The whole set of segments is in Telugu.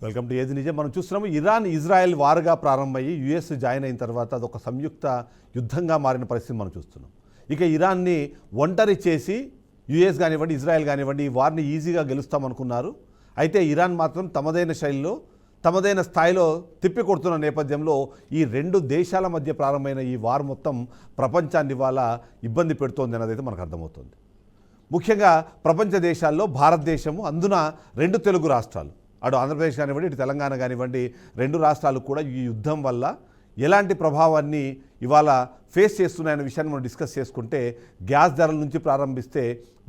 వెల్కమ్ టు ఏది నిజం. మనం చూస్తున్నాము ఇరాన్ ఇజ్రాయెల్ వార్గా ప్రారంభమయ్యి యుఎస్ జాయిన్ అయిన తర్వాత అదొక సంయుక్త యుద్ధంగా మారిన పరిస్థితి మనం చూస్తున్నాం. ఇక ఇరాన్ని ఒంటరి చేసి యుఎస్ కానివ్వండి ఇజ్రాయెల్ కానివ్వండి ఈ వార్ని ఈజీగా గెలుస్తామనుకున్నారు. అయితే ఇరాన్ మాత్రం తమదైన శైలిలో తమదైన స్థాయిలో తిప్పికొడుతున్న నేపథ్యంలో ఈ రెండు దేశాల మధ్య ప్రారంభమైన ఈ వార్ మొత్తం ప్రపంచాన్ని ఇవాళ ఇబ్బంది పెడుతోంది అన్నదైతే మనకు అర్థమవుతుంది. ముఖ్యంగా ప్రపంచ దేశాల్లో భారతదేశము అందున రెండు తెలుగు రాష్ట్రాలు అటు ఆంధ్రప్రదేశ్ కానివ్వండి ఇటు తెలంగాణ కానివ్వండి రెండు రాష్ట్రాలు కూడా ఈ యుద్ధం వల్ల ఎలాంటి ప్రభావాన్ని ఇవాళ ఫేస్ చేస్తున్నాయనే విషయాన్ని మనం డిస్కస్ చేసుకుంటే గ్యాస్ ధరల నుంచి ప్రారంభిస్తే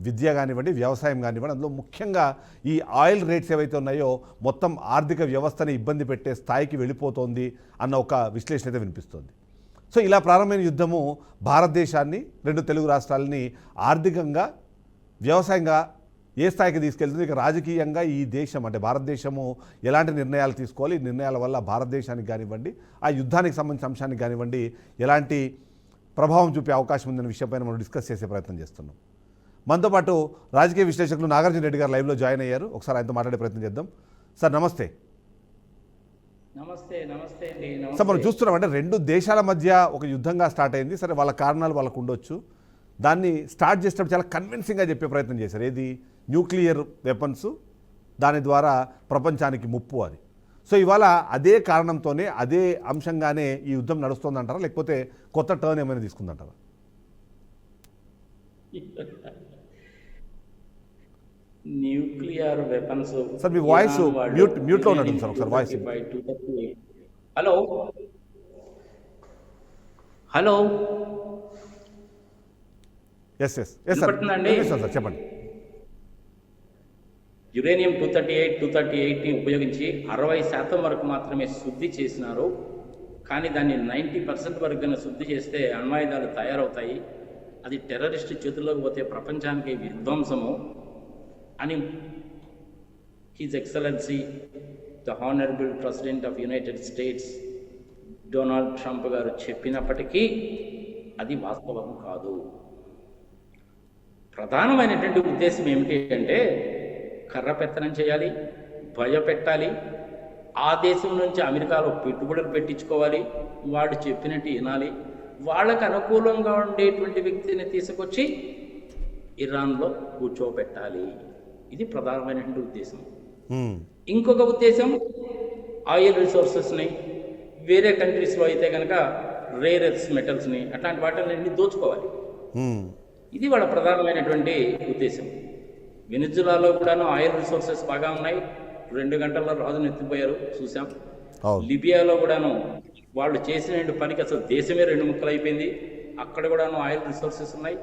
విద్య కానివ్వండి వ్యవసాయం కానివ్వండి అందులో ముఖ్యంగా ఈ ఆయిల్ రేట్స్ ఏవైతే ఉన్నాయో మొత్తం ఆర్థిక వ్యవస్థని ఇబ్బంది పెట్టే స్థాయికి వెళ్ళిపోతోంది అన్న ఒక విశ్లేషణ అయితే వినిపిస్తోంది. సో ఇలా ప్రారంభమైన యుద్ధము భారతదేశాన్ని రెండు తెలుగు రాష్ట్రాలని ఆర్థికంగా వ్యవసాయంగా ఏ స్థాయికి తీసుకెళ్తుంది, ఇక రాజకీయంగా ఈ దేశం అంటే భారతదేశము ఎలాంటి నిర్ణయాలు తీసుకోవాలి, ఈ నిర్ణయాల వల్ల భారతదేశానికి కానివ్వండి ఆ యుద్ధానికి సంబంధించిన అంశానికి కానివ్వండి ఎలాంటి ప్రభావం చూపే అవకాశం ఉందనే విషయంపైన మనం డిస్కస్ చేసే ప్రయత్నం చేస్తున్నాం. మనతో పాటు రాజకీయ విశ్లేషకులు నాగార్జున రెడ్డి గారు లైవ్లో జాయిన్ అయ్యారు. ఒకసారి ఆయనతో మాట్లాడే ప్రయత్నం చేద్దాం. సార్ నమస్తే. నమస్తే. నమస్తే అండి. సార్ మనం చూస్తున్నాం అంటే రెండు దేశాల మధ్య ఒక యుద్ధంగా స్టార్ట్ అయింది. సరే వాళ్ళ కారణాలు వాళ్ళకు ఉండొచ్చు. దాన్ని స్టార్ట్ చేసేటప్పుడు చాలా కన్విన్సింగ్గా చెప్పే ప్రయత్నం చేశారు. ఏది న్యూక్లియర్ వెపన్స్, దాని ద్వారా ప్రపంచానికి ముప్పు అది. సో ఇవాళ అదే కారణంతోనే అదే అంశంగానే ఈ యుద్ధం నడుస్తుందంటారా లేకపోతే కొత్త టర్న్ ఏమైనా తీసుకుందంటారా? న్యూక్లియర్ వెపన్స్ సార్ మీ వాయిస్ మ్యూట్లో ఉన్నట్టుంది సార్, ఒకసారి voice. Hello hello yes sir చెప్పండి. యురేనియం 238ని ఉపయోగించి 60% వరకు మాత్రమే శుద్ధి చేసినారు. కానీ దాన్ని 90% వరకు కన్నా శుద్ధి చేస్తే అణ్వాయుధాలు తయారవుతాయి, అది టెర్రరిస్ట్ చేతుల్లోకి పోతే ప్రపంచానికి విధ్వంసము అని his excellency the honourable president of United states Donald Trump గారు చెప్పినప్పటికీ అది వాస్తవం కాదు. ప్రధానమైనటువంటి ఉద్దేశం ఏమిటి అంటే కర్రపెత్తనం చేయాలి, భయపెట్టాలి, ఆ దేశం నుంచి అమెరికాలో పెట్టుబడులు పెట్టించుకోవాలి, వాడు చెప్పినట్టు వినాలి, వాళ్ళకు అనుకూలంగా ఉండేటువంటి వ్యక్తిని తీసుకొచ్చి ఇరాన్లో కూర్చోబెట్టాలి. ఇది ప్రధానమైనటువంటి ఉద్దేశం. ఇంకొక ఉద్దేశం ఆయిల్ రిసోర్సెస్ని వేరే కంట్రీస్లో అయితే కనుక రేర్ ఎర్త్స్ మెటల్స్ని అట్లాంటి వాటిని దోచుకోవాలి. ఇది వాళ్ళ ప్రధానమైనటువంటి ఉద్దేశం. వెనిజులాలో కూడాను ఆయిల్ రిసోర్సెస్ బాగా ఉన్నాయి, 2 గంటల్లో రాజును ఎత్తిపోయారు చూసాం. లిబియాలో కూడాను వాళ్ళు చేసిన పనికి అసలు దేశమే 2 ముక్కలు అయిపోయింది, అక్కడ కూడాను ఆయిల్ రిసోర్సెస్ ఉన్నాయి.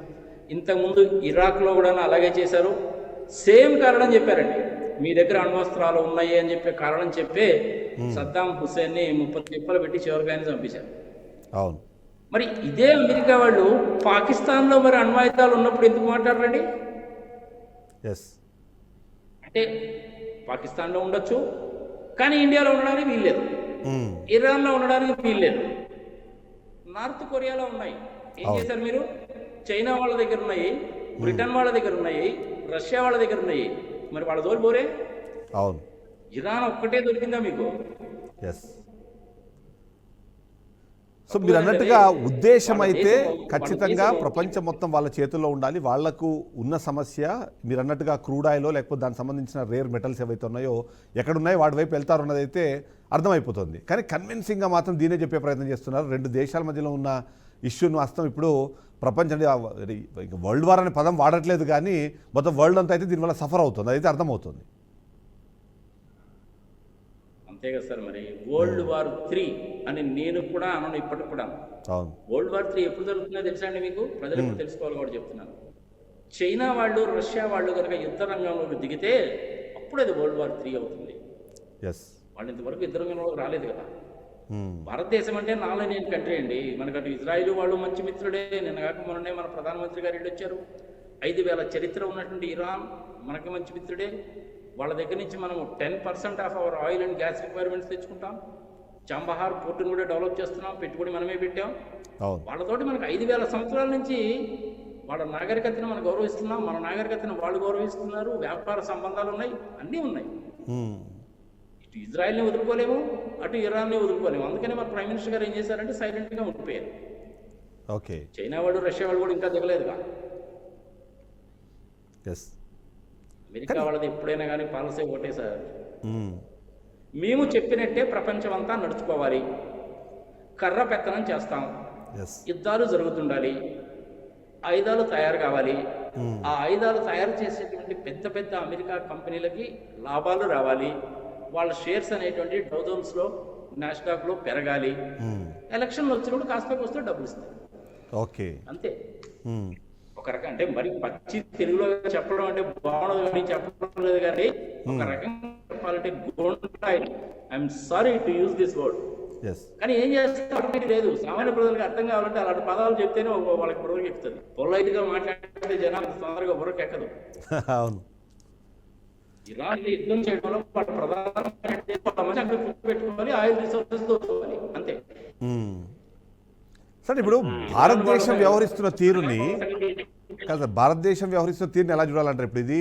ఇంతకుముందు ఇరాక్లో కూడాను అలాగే చేశారు. సేమ్ కారణం చెప్పారండి, మీ దగ్గర అణ్వస్త్రాలు ఉన్నాయి అని చెప్పే కారణం చెప్పే సద్దాం హుస్సేన్ని 30 తిప్పలు పెట్టి చివరికి ఆయన చంపేశారు. అవును. మరి ఇదే అమెరికా వాళ్ళు పాకిస్తాన్లో మరి అణ్వాయుధాలు ఉన్నప్పుడు ఎందుకు మాట్లాడరండి? అంటే పాకిస్తాన్లో ఉండొచ్చు కానీ ఇండియాలో ఉండడానికి వీల్లేదు, ఇరాన్లో ఉండడానికి వీల్లేదు, నార్త్ కొరియాలో ఉన్నాయి. ఏం చేశారు మీరు? చైనా వాళ్ళ దగ్గర ఉన్నాయి, బ్రిటన్ వాళ్ళ దగ్గర ఉన్నాయి, రష్యా వాళ్ళ దగ్గర ఉన్నాయి, మరి వాళ్ళ దోలు పోరే? అవును. ఇరాన్ ఒక్కటే దొరికిందా మీకు? సో మీరు అన్నట్టుగా ఉద్దేశం అయితే ఖచ్చితంగా ప్రపంచం మొత్తం వాళ్ళ చేతుల్లో ఉండాలి. వాళ్లకు ఉన్న సమస్య మీరు అన్నట్టుగా క్రూడ్ ఆయిల్ లేకపోతే దానికి సంబంధించిన రేర్ మెటల్స్ ఏవైతే ఉన్నాయో ఎక్కడున్నాయో వాటి వైపు వెళ్తారు అన్నదైతే అర్థమైపోతుంది. కానీ కన్విన్సింగ్గా మాత్రం దీనే చెప్పే ప్రయత్నం చేస్తున్నారు. రెండు దేశాల మధ్యలో ఉన్న ఇష్యూను వాస్తవం ఇప్పుడు ప్రపంచం వరల్డ్ వార్ అనే పదం వాడట్లేదు కానీ మొత్తం వరల్డ్ అంతా అయితే దీనివల్ల సఫర్ అవుతుంది, అదైతే అర్థమవుతుంది. అంతే కదా సార్. మరి వరల్డ్ వార్ 3 అని నేను కూడా అనను, ఇప్పటికి కూడా. వరల్డ్ వార్ 3 ఎప్పుడు జరుగుతుందో తెలుసా అండి మీకు? ప్రజలు ఎప్పుడు తెలుసుకోవాలి కూడా చెప్తున్నాను. చైనా వాళ్ళు రష్యా వాళ్ళు కనుక యుద్ధ రంగంలోకి దిగితే అప్పుడు అది వరల్డ్ వార్ 3 అవుతుంది. వాళ్ళు ఇంతవరకు యుద్ధ రంగంలోకి రాలేదు కదా. భారతదేశం అంటే నాలుగు కంట్రీ అండి. మనకు అటు ఇజ్రాయిల్ వాళ్ళు మంచి మిత్రుడే. నిన్న కాక మొన్ననే మన ప్రధానమంత్రి గారు వెళ్ళొచ్చారు. 5,000 చరిత్ర ఉన్నటువంటి ఇరాన్ మనకి మంచి మిత్రుడే. వాళ్ళ దగ్గర నుంచి మనం 10% of our oil and gas requirements తెచ్చుకుంటాం. చాంబహార్ పోర్టును కూడా డెవలప్ చేస్తున్నాం, పెట్టుబడి మనమే పెట్టాం. వాళ్ళతోటి మనకు 5,000 సంవత్సరాల నుంచి వాళ్ళ నాగరికతను మనం గౌరవిస్తున్నాం, మన నాగరికతను వాళ్ళు గౌరవిస్తున్నారు, వ్యాపార సంబంధాలు ఉన్నాయి, అన్నీ ఉన్నాయి. ఇటు ఇజ్రాయెల్ని వదులుకోలేము, అటు ఇరాన్ని వదులుకోలేము. అందుకని మన ప్రైమ్ మినిస్టర్ గారు ఏం చేశారంటే సైలెంట్గా ఉండిపోయారు. ఓకే. చైనా వాడు, రష్యా వాడు కూడా ఇంకా దిగలేదుగా. ఎస్. అమెరికా వాళ్ళది ఎప్పుడైనా కానీ పాలసీ ఒకటే సార్, మేము చెప్పినట్టే ప్రపంచం అంతా నడుచుకోవాలి, కర్ర పెత్తనం చేస్తాం, ఎస్. యుద్ధాలు జరుగుతుండాలి, ఆయుధాలు తయారు కావాలి, ఆ ఆయుధాలు తయారు చేసేటువంటి పెద్ద పెద్ద అమెరికా కంపెనీలకి లాభాలు రావాలి, వాళ్ళ షేర్స్ అనేటువంటి డౌజోన్స్లో, నాస్డాక్లో పెరగాలి, ఎలక్షన్లు వచ్చినప్పుడు కాస్త వస్తే డబ్బులు ఇస్తారు. ఓకే. అంతే. ఒక రకం అంటే మరి పచ్చి తెలుగులో చెప్పడం అంటే బాగుండదు కానీ చెప్పడం లేదు కానీ ఒక రకంగా చెప్పాలంటే I'm sorry to use this word. కానీ ఏం చేస్తే లేదు, సామాన్య ప్రజలకు అర్థం కావాలంటే అలాంటి పదాలు చెప్తేనే వాళ్ళకి బుర్రకి ఎక్కుతుంది. పొలైట్ గా మాట్లాడితే జనాలు తొందరగా బుర్రకి ఎక్కదు. అవును. ఇరాన్ యుద్ధం చేయడం వల్ల వాళ్ళ ప్రధానమైన పెట్టుకోవాలి, ఆయిల్ రిసోర్సెస్ దోచుకోవాలి, అంతే. సార్ ఇప్పుడు భారతదేశం వ్యవహరిస్తున్న తీరుని కాదు, భారతదేశం వ్యవహరిస్తున్న తీరుని ఎలా చూడాలంటారు? ఇప్పుడు ఇది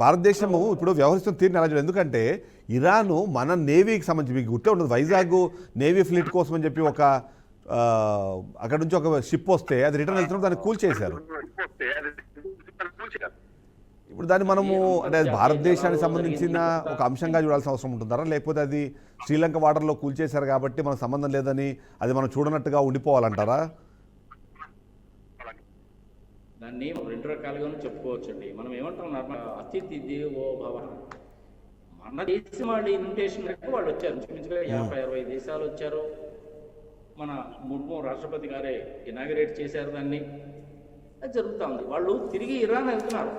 భారతదేశము ఇప్పుడు వ్యవహరిస్తున్న తీరుని ఎలా చూడాలి? ఎందుకంటే ఇరాను మన నేవీకి సంబంధించి మీకు గుర్తే ఉండదు, వైజాగ్ నేవీ ఫ్లీట్ కోసం అని చెప్పి ఒక అక్కడ నుంచి ఒక షిప్ వస్తే అది రిటర్న్ వెళ్తున్నప్పుడు దాన్ని కూల్చేశారు. ఇప్పుడు దాన్ని మనము అంటే భారతదేశానికి సంబంధించిన ఒక అంశంగా చూడాల్సిన అవసరం ఉంటుంటారా, లేకపోతే అది శ్రీలంక వాటర్లో కూల్చేశారు కాబట్టి మనకు సంబంధం లేదని అది మనం చూడనట్టుగా ఉండిపోవాలంటారా? దాన్ని రెండు రకాలుగా చెప్పుకోవచ్చండి. మనం ఏమంటాం, అతిథి దేవో భవ. మన దేశం వాళ్ళు ఇన్విటేషన్ వాళ్ళు వచ్చారు, ఇంచుమించుగా 50-60 దేశాలు వచ్చారు. మన ముర్ము రాష్ట్రపతి గారే ఇనాగరేట్ చేశారు దాన్ని. అది జరుగుతూ ఉంది. వాళ్ళు తిరిగి ఇరాన్ వెళ్తున్నారు.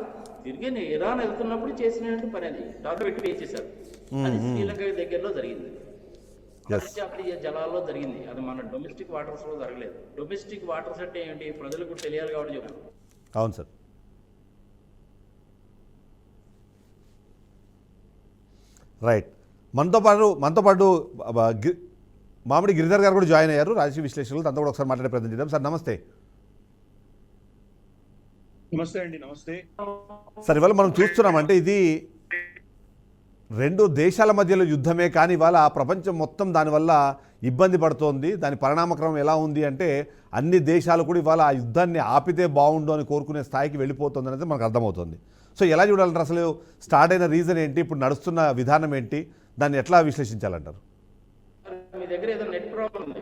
తిరిగి ఇరాన్ వెళ్తున్నప్పుడు చేసినట్టు పని అది డాక్టర్ పెట్టి పే చేశారు. అది శ్రీలంక దగ్గరలో జరిగింది, జాతీయ జలాల్లో జరిగింది. అది మన డొమెస్టిక్ వాటర్స్ లో జరగలేదు. డొమెస్టిక్ వాటర్స్ అంటే ఏంటి ప్రజలకు తెలియాలి కాబట్టి చెప్పాను. అవును సార్. రైట్. మనతో పాటు మామిడి గిరిధర్ గారు కూడా జాయిన్ అయ్యారు, రాజకీయ విశ్లేషకులు. తనతో కూడా ఒకసారి మాట్లాడే ప్రయత్నం చేద్దాం. సార్ నమస్తే. నమస్తే అండి. నమస్తే సార్. ఇవాళ మనం చూస్తున్నామంటే ఇది రెండు దేశాల మధ్యలో యుద్ధమే, కానీ ఇవాళ ప్రపంచం మొత్తం దానివల్ల ఇబ్బంది పడుతోంది. దాని పరిణామక్రమం ఎలా ఉంది అంటే అన్ని దేశాలు కూడా ఇవాళ ఆ యుద్ధాన్ని ఆపితే బాగుండు అని కోరుకునే స్థాయికి వెళ్ళిపోతుంది అనేది మనకు అర్థమవుతుంది. సో ఎలా చూడాలంటారు? అసలు స్టార్ట్ అయిన రీజన్ ఏంటి, ఇప్పుడు నడుస్తున్న విధానం ఏంటి, దాన్ని ఎట్లా విశ్లేషించాలంటారు? మీ దగ్గర ఏదో నెట్ ప్రాబ్లం ఉంది.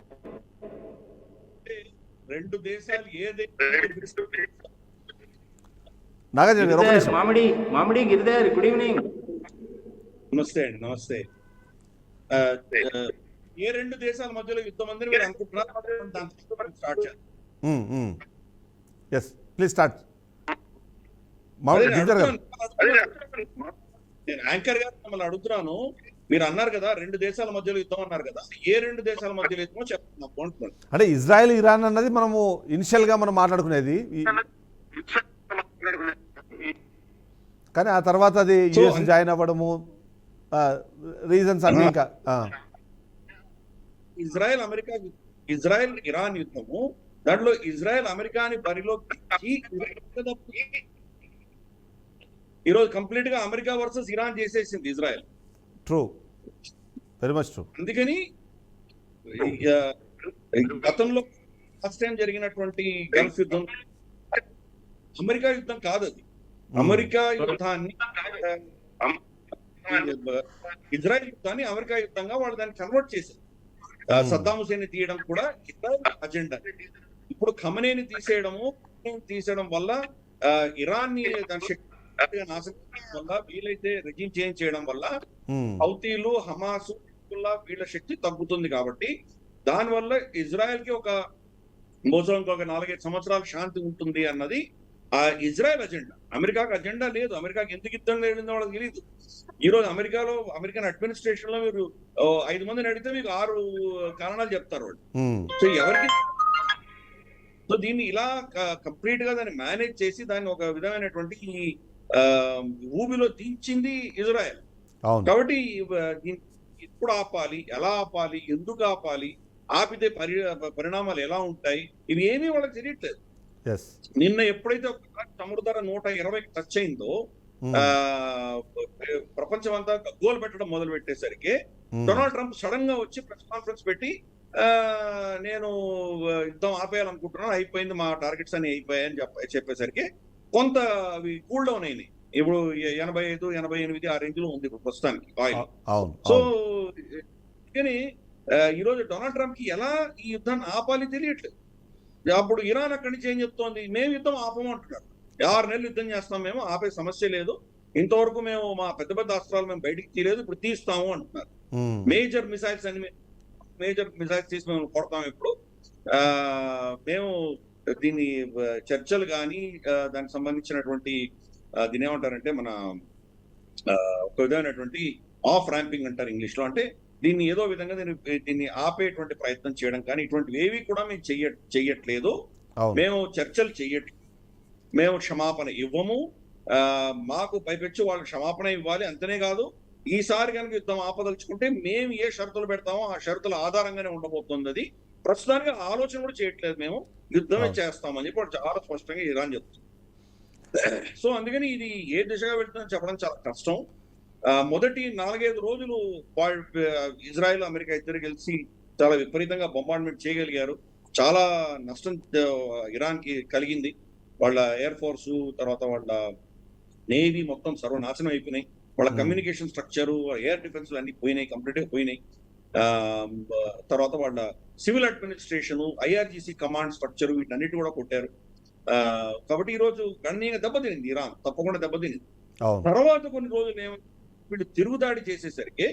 రెండు దేశాలు నాగార్జున గారు ఒక నిమిషం. మామిడి గిరిధర్, గుడ్ ఈవినింగ్. నమస్తే అండి. నమస్తే. ఏ రెండు దేశాల మధ్యలో యుద్ధం అందని మీరు అనుకుంటున్నారు? స్టార్ట్ చేద్దాం. Yes please start. నేను యాంకర్ గారు మిమ్మల్ని అడుగుతున్నాను, మీరు అన్నారు కదా రెండు దేశాల మధ్యలో యుద్ధం అన్నారు కదా, ఏ రెండు దేశాల మధ్యలో యుద్ధమో చెప్తున్నా. అంటే ఇజ్రాయెల్ ఇరాన్ అన్నది మనము ఇనిషియల్ గా మనం మాట్లాడుకునేది, కానీ ఆ తర్వాత అది యుఎస్ జాయిన్ అవ్వడము రీజన్స్ అన్ని ఇంకా ఇజ్రాయెల్ ఇరాన్ యుద్ధము, దాంట్లో ఇజ్రాయెల్ అమెరికాని బరిలోకి ఈరోజు కంప్లీట్ గా అమెరికా వర్సెస్ ఇరాన్ చేసేసింది Israel. True, very much true. అందుకని గతంలో ఫస్ట్ టైం జరిగినటువంటి గల్ఫ్ యుద్ధం అమెరికా యుద్ధం కాదు, అది అమెరికా యుద్ధాన్ని ఇజ్రాయెల్ యుద్ధాన్ని అమెరికా యుద్ధంగా వాళ్ళు దాన్ని కన్వర్ట్ చేశారు. సద్దాం హుసేన్ తీయడం కూడా ఇజ్రాయెల్ అజెండా. ఇప్పుడు ఖమనేని తీసేయడం వల్ల ఇరాన్ ని దాని శక్తిగా నాశనం వల్ల, వీలైతే రెజిమ్ చేంజ్ చేయడం వల్ల హౌతీలు, హమాస్, వీళ్ళ శక్తి తగ్గుతుంది. కాబట్టి దానివల్ల ఇజ్రాయెల్ కి ఒక 4-5 సంవత్సరాలు శాంతి ఉంటుంది అన్నది ఆ ఇజ్రాయెల్ అజెండా. అమెరికాకి అజెండా లేదు. అమెరికాకి ఎందుకు యుద్ధం లేదో వాళ్ళకి తెలియదు. ఈ రోజు అమెరికన్ అడ్మినిస్ట్రేషన్ లో మీరు 5 మందిని అడిగితే మీకు 6 కారణాలు చెప్తారు వాళ్ళు. సో ఎవరికి సో దీన్ని ఇలా కంప్లీట్ గా దాన్ని మేనేజ్ చేసి దాన్ని ఒక విధమైనటువంటి ఊబిలో దించింది ఇజ్రాయెల్. కాబట్టి ఎప్పుడు ఆపాలి, ఎలా ఆపాలి, ఎందుకు ఆపాలి, ఆపితే పరిణామాలు ఎలా ఉంటాయి, ఇవి ఏమీ వాళ్ళకి తెలియట్లేదు. నిన్న ఎప్పుడైతే ఒక చమురు ధర 120 టచ్ అయిందో ఆ ప్రపంచం అంతా గోల్ పెట్టడం మొదలు పెట్టేసరికి Hmm. డొనాల్డ్ ట్రంప్ సడన్ గా వచ్చి ప్రెస్ కాన్ఫరెన్స్ పెట్టి నేను యుద్ధం ఆపేయాలనుకుంటున్నాను, అయిపోయింది, మా టార్గెట్స్ అన్ని అయిపోయాయని చెప్పేసరికి కొంత అవి కూల్ డౌన్ అయినాయి. ఇప్పుడు 85, 88 ఆ రేంజ్ లో ఉంది ఇప్పుడు ప్రస్తుతానికి ఆయిల్. అవును సో అవును కానీ ఈ రోజు డొనాల్డ్ ట్రంప్ కి ఎలా ఈ యుద్ధాన్ని ఆపాలి తెలియట్లేదు. అప్పుడు ఇరాన్ అక్కడి నుంచి ఏం చెప్తోంది, మేము యుద్ధం ఆపమంటున్నారు, 6 నెలలు యుద్ధం చేస్తాం, మేము ఆపే సమస్య లేదు, ఇంతవరకు మేము మా పెద్ద పెద్ద అస్త్రాలు మేము బయటికి తీయలేదు, ఇప్పుడు తీస్తాము అంటున్నారు. Hmm. మేజర్ మిసైల్స్ తీసి మేము కొడతాం ఇప్పుడు. మేము దీన్ని చర్చలు కానీ దానికి సంబంధించినటువంటి దీని ఏమంటారంటే మన ఒక విధమైనటువంటి ఆఫ్ ర్యాంపింగ్ అంటారు ఇంగ్లీష్ లో, అంటే దీన్ని ఏదో విధంగా దీన్ని ఆపేటువంటి ప్రయత్నం చేయడం కానీ ఇటువంటివి ఏవి కూడా మేము చెయ్యట్లేదు, అవును మేము చర్చలు చెయ్యట్లేదు, మేము క్షమాపణ ఇవ్వము, మాకు పైపెచ్చి వాళ్ళు క్షమాపణ ఇవ్వాలి, అంతనే కాదు ఈసారి కనుక యుద్ధం ఆపదలుచుకుంటే మేము ఏ షరతులు పెడతామో ఆ షరతుల ఆధారంగానే ఉండబోతుంది, అది ప్రస్తుతానికి ఆలోచన కూడా చేయట్లేదు, మేము యుద్ధమే చేస్తామని చెప్పి వాళ్ళు చాలా స్పష్టంగా ఇరాన్ చెప్తుంది. సో అందుకని ఇది ఏ దిశగా వెళ్తుందని చెప్పడం చాలా కష్టం. మొదటి 4-5 రోజులు వాళ్ళు ఇజ్రాయెల్ అమెరికా ఇద్దరు కలిసి చాలా విపరీతంగా బొంబార్డ్మెంట్ చేయగలిగారు. చాలా నష్టం ఇరాన్ కి కలిగింది. వాళ్ళ ఎయిర్ ఫోర్స్, తర్వాత వాళ్ళ నేవీ మొత్తం సర్వనాశనం అయిపోయినాయి. వాళ్ళ కమ్యూనికేషన్ స్ట్రక్చర్, ఎయిర్ డిఫెన్స్ అన్ని పోయినాయి, కంప్లీట్ గా పోయినాయి. తర్వాత వాళ్ళ civil administration, IRGC command structure వీటన్నిటి కూడా కొట్టారు. కాబట్టి ఈ రోజు గణనీయంగా దెబ్బతినింది ఇరాన్, తప్పకుండా దెబ్బతినింది. తర్వాత కొన్ని రోజులు వీళ్ళు తిరుగుదాడి చేసేసరికి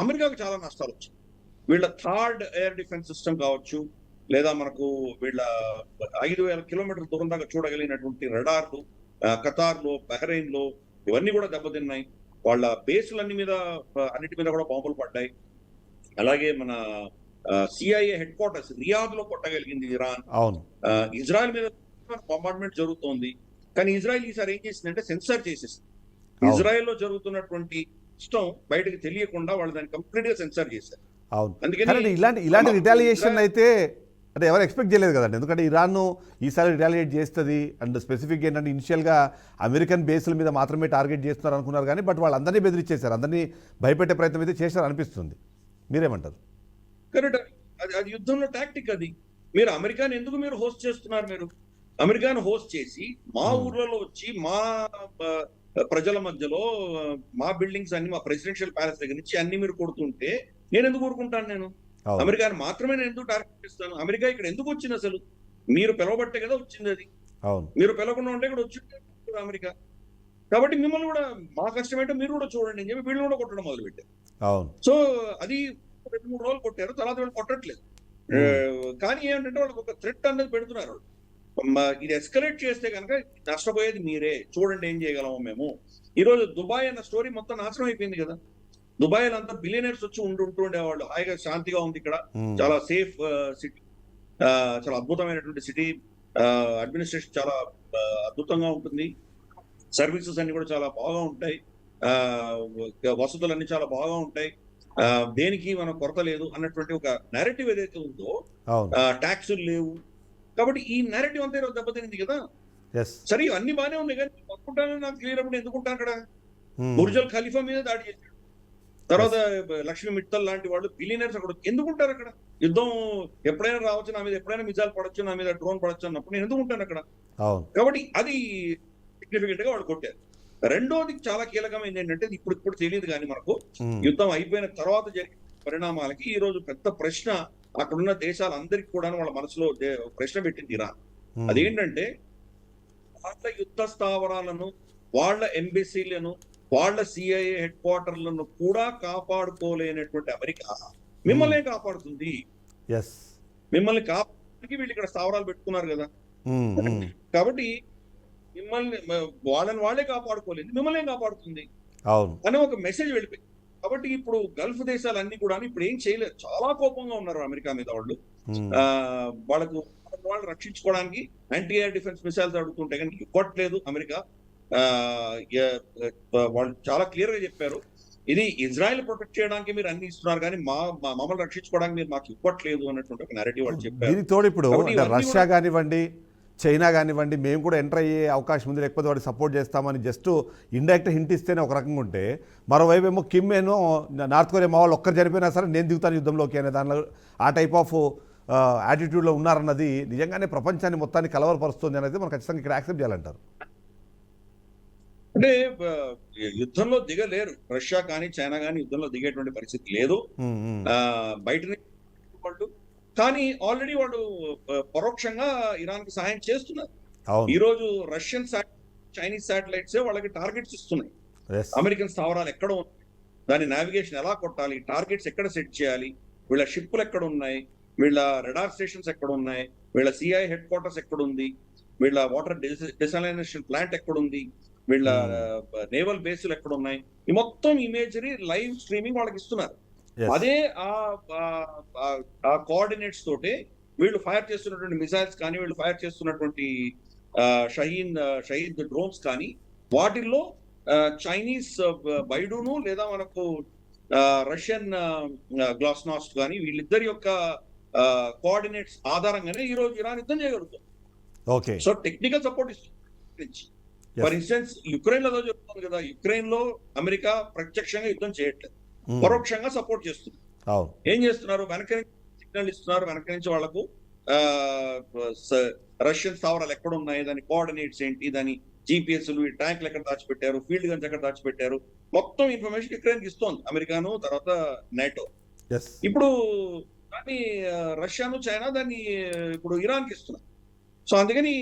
అమెరికాకు చాలా నష్టాలు వచ్చాయి. వీళ్ళ థర్డ్ ఎయిర్ డిఫెన్స్ సిస్టమ్ కావచ్చు, లేదా మనకు వీళ్ళ 5,000 కిలోమీటర్ల దూరం దాకా చూడగలిగినటువంటి రడార్లు ఖతార్ లో, బహ్రెయిన్ లో ఇవన్నీ కూడా దెబ్బతిన్నాయి. వాళ్ళ బేసులన్నిటి మీద కూడా బాంబులు పడ్డాయి. అలాగే మన సిఐఏ హెడ్ క్వార్టర్స్ రియాద్ లో కొట్టగలిగింది ఇరాన్. ఇజ్రాయెల్ మీద బాంబార్డ్మెంట్ జరుగుతోంది, కానీ ఇజ్రాయెల్ ఈసారి ఏం చేసిందంటే సెన్సార్ చేసేసింది. ఇజ్రాయెల్ లో జరుగుతున్నటువంటి ఇష్టం బయటకు తెలియకుండా వాళ్ళు దాన్ని కంప్లీట్ గా సెన్సార్ చేశారు. అందుకని ఇలాంటి రిటాలియేషన్ అయితే అంటే ఎవరు ఎక్స్పెక్ట్ చేయలేదు కదండి, ఎందుకంటే ఇరాన్ ఈసారి రిటాలియేట్ చేస్తుంది. అండ్ స్పెసిఫిక్ ఏంటంటే ఇనిషియల్గా అమెరికన్ బేస్ల మీద మాత్రమే టార్గెట్ చేస్తున్నారు అనుకున్నారు, కానీ బట్ వాళ్ళందరినీ బెదిరించేశారు, అందరినీ భయపెట్టే ప్రయత్నం అయితే చేశారు అనిపిస్తుంది. మీరేమంటారు? కరెక్ట్, అది యుద్ధంలో టాక్టిక్. అది మీరు అమెరికాని ఎందుకు మీరు హోస్ట్ చేస్తున్నారు? మీరు అమెరికాను హోస్ట్ చేసి మా ఊర్లలో వచ్చి మా ప్రజల మధ్యలో మా బిల్డింగ్స్ అన్ని, మా ప్రెసిడెన్షియల్ ప్యాలెస్ దగ్గర నుంచి అన్ని మీరు కొడుతుంటే నేను ఎందుకు ఊరుకుంటాను? నేను అమెరికాని మాత్రమే నేను ఎందుకు టార్గెట్ చేస్తాను? అమెరికా ఇక్కడ ఎందుకు వచ్చింది? అసలు మీరు పిలవబట్టే కదా వచ్చింది. అది మీరు పిలవకుండా ఉంటే ఇక్కడ వచ్చి అమెరికా. కాబట్టి మిమ్మల్ని కూడా మా కష్టం ఏంటో మీరు కూడా చూడండి అని చెప్పి వీళ్ళు కూడా కొట్టడం మొదలు పెట్టారు. సో అది 2-3 రోజులు కొట్టారు, తర్వాత వీళ్ళు కొట్టట్లేదు. కానీ ఏంటంటే వాళ్ళకి ఒక థ్రెట్ అనేది పెడుతున్నారు. ఇది ఎస్కలేట్ చేస్తే కనుక నష్టపోయేది మీరే, చూడండి ఏం చేయగలము మేము. ఈ రోజు దుబాయ్ అన్న స్టోరీ మొత్తం నాశనం అయిపోయింది కదా. దుబాయ్ అంతా బిలియనర్స్ వచ్చి ఉంటుండేవాళ్ళు, హాయిగా శాంతిగా ఉంది ఇక్కడ, చాలా సేఫ్ సిటీ, చాలా అద్భుతమైనటువంటి సిటీ, అడ్మినిస్ట్రేషన్ చాలా అద్భుతంగా ఉంటుంది, సర్వీసెస్ అన్ని కూడా చాలా బాగా ఉంటాయి, వసతులన్నీ చాలా బాగా ఉంటాయి, దేనికి మనం కొరత లేదు అన్నటువంటి ఒక నేరేటివ్ ఏదైతే ఉందో, ట్యాక్సులు లేవు. కాబట్టి ఈ నేరేటివ్ అంతా ఈరోజు దెబ్బతింది కదా. సరే అన్ని బాగానే ఉన్నాయి, కానీ పట్టుకుంటానని నాకు క్లియర్ అప్పుడు ఎందుకుంటాను అక్కడ? బుర్జల్ ఖలీఫా మీద దాడి చేశాడు, తర్వాత లక్ష్మీ మిట్టల్ లాంటి వాళ్ళు బిలియనర్స్ అక్కడ ఎందుకుంటారు? అక్కడ యుద్ధం ఎప్పుడైనా రావచ్చు, నా మీద ఎప్పుడైనా మిజైల్ పడొచ్చు, నా మీద డ్రోన్ పడొచ్చు అన్నప్పుడు నేను ఎందుకుంటాను అక్కడ? కాబట్టి అది సిగ్నిఫికెంట్ గా వాళ్ళు కొట్టారు. రెండోది చాలా కీలకమైంది ఏంటంటే, ఇప్పుడు తెలియదు కానీ మనకు యుద్ధం అయిపోయిన తర్వాత జరిగిన పరిణామాలకి ఈ రోజు పెద్ద ప్రశ్న అక్కడున్న దేశాలందరికీ కూడా వాళ్ళ మనసులో ప్రశ్న పెట్టింది ఇరాన్. అదేంటంటే, వాళ్ళ యుద్ధ స్థావరాలను, వాళ్ళ ఎంబసీలను, వాళ్ళ సిఐఏ హెడ్ క్వార్టర్లను కూడా కాపాడుకోలేనటువంటి అమెరికా మిమ్మల్ని కాపాడుతుంది. మిమ్మల్ని కాపాడడానికి వీళ్ళు ఇక్కడ స్థావరాలు పెట్టుకున్నారు కదా. కాబట్టి మిమ్మల్ని వాళ్ళే కాపాడుకోలేదు, మిమ్మల్ని కాపాడుతుంది అనే ఒక మెసేజ్ వెళ్ళిపోయింది. కాబట్టి ఇప్పుడు గల్ఫ్ దేశాలన్నీ కూడా ఇప్పుడు ఏం చేయలేదు, చాలా కోపంగా ఉన్నారు అమెరికా మీద. వాళ్ళు రక్షించుకోవడానికి యాంటీ ఎయిర్ డిఫెన్స్ మిసైల్స్ అడుగుతుంటే కానీ ఇవ్వట్లేదు అమెరికా. వాళ్ళు చాలా క్లియర్ గా చెప్పారు, ఇది ఇజ్రాయెల్ ప్రొటెక్ట్ చేయడానికి మీరు అన్ని ఇస్తున్నారు, కానీ మమ్మల్ని రక్షించుకోవడానికి మీరు మాకు ఇవ్వట్లేదు అన్నటువంటి ఒక నేరేటివ్ వాళ్ళు చెప్పారు. దీనికి తోడు ఇప్పుడు రష్యా కానివ్వండి, చైనా కానివ్వండి మేము కూడా ఎంటర్ అయ్యే అవకాశం ఉంది, లేకపోతే వాడికి సపోర్ట్ చేస్తామని జస్ట్ ఇండైరెక్ట్ హింట్ ఇస్తేనే ఒక రకంగా ఉంటే, మరోవైపు ఏమో కిమ్ ఏమో నార్త్ కొరియా మా వాళ్ళు ఒక్కరు చనిపోయినా సరే నేను దిగుతాను యుద్ధంలోకి అనే దానిలో ఆ టైప్ ఆఫ్ యాటిట్యూడ్లో ఉన్నారన్నది నిజంగానే ప్రపంచాన్ని మొత్తాన్ని కలవరపరుస్తుంది అనేది మనం ఖచ్చితంగా ఇక్కడ యాక్సెప్ట్ చేయాలంటారు. అంటే యుద్ధంలో దిగలేరు, రష్యా కానీ చైనా కానీ యుద్ధంలో దిగేటువంటి పరిస్థితి లేదు. బయట వాళ్ళు కానీ ఆల్రెడీ వాళ్ళు పరోక్షంగా ఇరాన్ కి సహాయం చేస్తున్నారు. ఈ రోజు రష్యన్ చైనీస్ శాటిలైట్స్ వాళ్ళకి టార్గెట్స్ ఇస్తున్నాయి. అమెరికన్ స్థావరాలు ఎక్కడ ఉన్నాయి, దాని నావిగేషన్ ఎలా కొట్టాలి, టార్గెట్స్ ఎక్కడ సెట్ చేయాలి, వీళ్ళ షిప్పులు ఎక్కడ ఉన్నాయి, వీళ్ళ రెడార్ స్టేషన్స్ ఎక్కడ ఉన్నాయి, వీళ్ళ సిఐ హెడ్ క్వార్టర్స్ ఎక్కడ ఉంది, వీళ్ళ వాటర్ డిసాలినేషన్ ప్లాంట్ ఎక్కడ ఉంది, వీళ్ళ నేవల్ బేస్లు ఎక్కడ ఉన్నాయి, ఈ మొత్తం ఇమేజరీ లైవ్ స్ట్రీమింగ్ వాళ్ళకి ఇస్తున్నారు. అదే ఆ కోఆర్డినేట్స్ తోటి వీళ్ళు ఫైర్ చేస్తున్నటువంటి మిసైల్స్ కానీ, వీళ్ళు ఫైర్ చేస్తున్నటువంటి షహీద్ డ్రోన్స్ కానీ, వాటిల్లో చైనీస్ బైడూను లేదా మనకు రష్యన్ గ్లాస్నాస్ట్ కానీ వీళ్ళిద్దరి యొక్క కోఆర్డినేట్స్ ఆధారంగానే ఈ రోజు ఇరాన్ యుద్ధం చేయగలుగుతుంది. ఓకే, సో టెక్నికల్ సపోర్ట్ ఇస్తుంది. ఫర్ ఇన్స్టెన్స్ యుక్రెయిన్ లో చెప్తుంది కదా, యుక్రెయిన్ లో అమెరికా ప్రత్యక్షంగా యుద్ధం చేయట్లేదు, పరోక్షంగా సపోర్ట్ చేస్తుంది. ఏం చేస్తున్నారు, వెనక నుంచి సిగ్నల్ ఇస్తున్నారు, వెనక నుంచి వాళ్లకు రష్యన్ స్థావరాలు ఎక్కడ ఉన్నాయి, దాని కోఆర్డినేట్స్ ఏంటి, దాని జిపిఎస్లు, ట్యాంకులు ఎక్కడ దాచిపెట్టారు, ఫీల్డ్ గన్స్ ఎక్కడ దాచిపెట్టారు, మొత్తం ఇన్ఫర్మేషన్ యుక్రెయిన్ కి ఇస్తోంది అమెరికాను, తర్వాత నాటో. ఇప్పుడు దాన్ని రష్యాను చైనా దాన్ని ఇప్పుడు ఇరాన్ కి ఇస్తున్నారు. సో అందుకని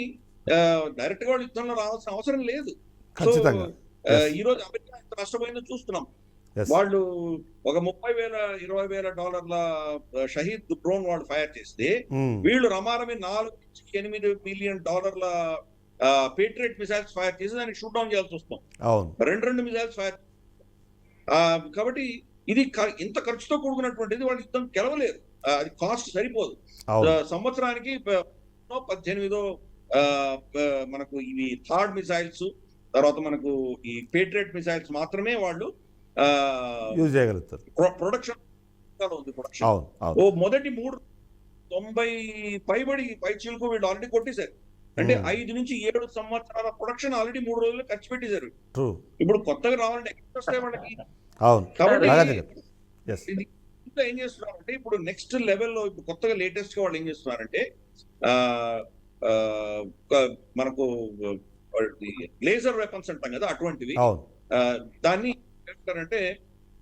డైరెక్ట్ గా యుద్ధంలో రావాల్సిన అవసరం లేదు. సో ఈ రోజు అమెరికా ఎంత నష్టపోయిందో చూస్తున్నాం. వాళ్ళు ఒక $30,000-20,000 షహీద్ డ్రోన్ వాళ్ళు ఫైర్ చేస్తే, వీళ్ళు రమారమి $4-8 బిలియన్ పేట్రియట్ మిసైల్స్ ఫైర్ చేసి దానికి షూట్ డౌన్ చేయాల్సి వస్తాం. రెండు మిసైల్స్ ఫైర్. కాబట్టి ఇది ఇంత ఖర్చుతో కూడుకున్నటువంటిది, వాళ్ళు యుద్ధం గెలవలేరు, అది కాస్ట్ సరిపోదు. సంవత్సరానికి 18 మనకు ఇవి థర్డ్ మిసైల్స్, తర్వాత మనకు ఈ పేట్రియట్ మిసైల్స్ మాత్రమే వాళ్ళు యూజ్ చేయగలుగుతారు. ప్రొడక్షన్ ఉంది. మొదటి 90 పై చిలుకు వీళ్ళు ఆల్రెడీ కొట్టేశారు. అంటే 5 నుంచి 7 సంవత్సరాల ప్రొడక్షన్ ఆల్రెడీ 3 రోజులు ఖర్చు పెట్టేశారు. ఇప్పుడు కొత్తగా రావాలంటే ఎక్కడ వస్తాయి వాళ్ళకి. కాబట్టి ఏం చేస్తున్నారంటే, ఇప్పుడు నెక్స్ట్ లెవెల్లో ఇప్పుడు కొత్తగా లేటెస్ట్ గా వాళ్ళు ఏం చేస్తున్నారంటే, మనకు లేజర్ వెపన్స్ అంటాం కదా, అటువంటివి దాన్ని అంటే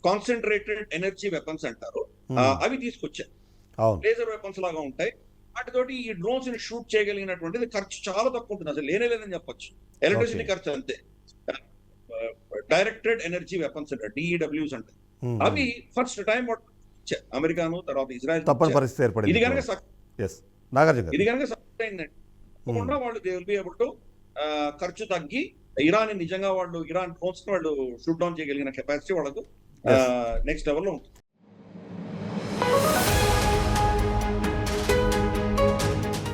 కాన్సన్ట్రేటెడ్ ఎనర్జీ వెపన్స్ అంటారు, అవి తీసుకొచ్చారు. లేజర్ వెపన్స్ లాగా ఉంటాయి. వాటితోటి ఈ డ్రోన్స్ ని షూట్ చేయగలిగినటువంటిది ఖర్చు చాలా తక్కువ ఉంటుంది, అసలు లేదని చెప్పొచ్చు. ఎలక్ట్రిసిటీ ఖర్చు అంతే. డైరెక్టెడ్ ఎనర్జీ వెపన్స్ అంటారు, DEWs అంటారు. అవి ఫస్ట్ టైం అమెరికాను, తర్వాత ఇజ్రాయెల్ తప్పని పరిస్థితి ఏర్పడింది. ఇది కనుక సక్సెస్ అయిందంటే వాళ్ళు they will be able to ఖర్చు తగ్గి ఇరాన్ నిజంగా వాళ్ళు ఇరాన్ డ్రోన్స్ వాళ్ళు షూట్ డౌన్ చేయగలిగిన కెపాసిటీ వాళ్ళకు నెక్స్ట్ లెవెల్లో ఉంటుంది.